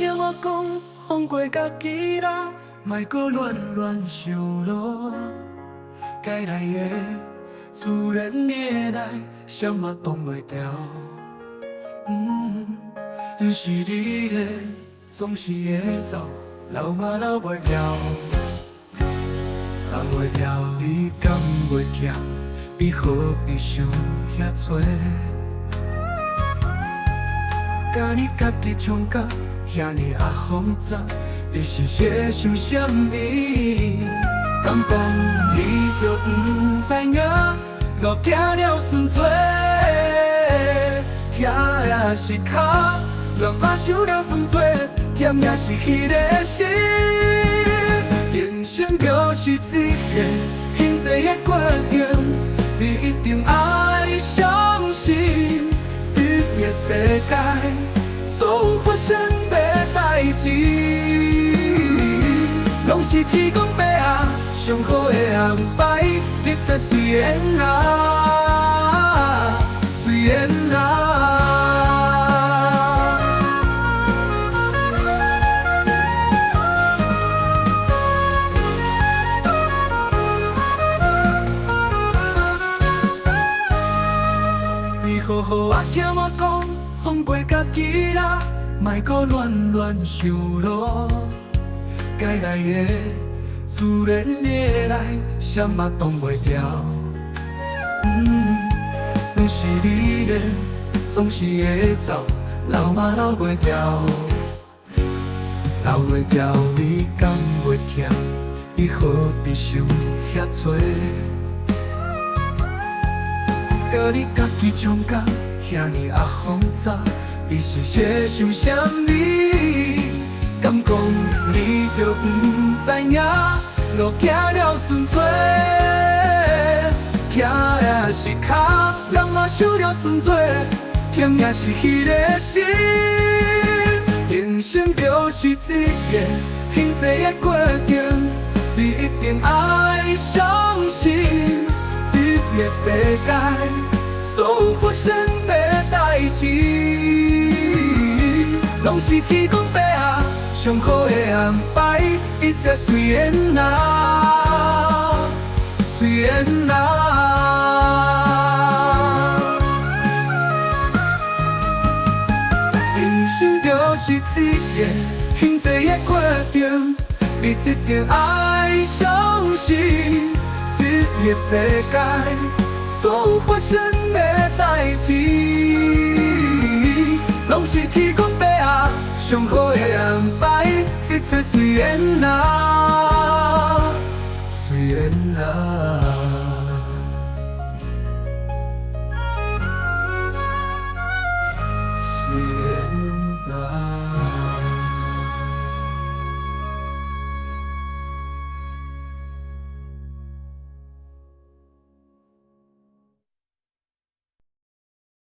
听我讲，放过家己啦，莫搁乱想咯。该来的自然会来，谁嘛挡袂掉。不是你的，总是会走，留嘛留袂了。留袂了，你敢袂疼？你何必想遐多？甲你家己创甲遐尼啊复杂，你是在想啥物？敢讲你就不知影，路行了算多，疼也是脚，人我受了算多，甜也是彼个心。人生就是一个很多的过程，你一定爱相信，这个世界所有发生的代志，拢是天公伯啊上好的安排。日子虽然啊，虽然啊。好好啊，听我讲，放过家己啦，莫搁乱想咯。该来的自然会来，谁嘛挡袂掉。不是你的，总是会走，留嘛留袂掉。留袂掉，你敢袂疼？你何必想遐多？甲你家己创甲遐尼啊复杂，你是在想啥物？敢讲你就不知影，路行了算多，疼也是脚，人嘛受了算多，甜也是彼个心。人生就是一个很多的过程，你一定爱相信。这个世界所有发生的代志，拢是天公伯啊上好的安排。一切虽然啊，虽然啊，人生就是一个很多的过程，你一定爱相信。这个世界所有发生的代志，拢是天公伯啊上好的安排。一切虽然啊，虽然啊。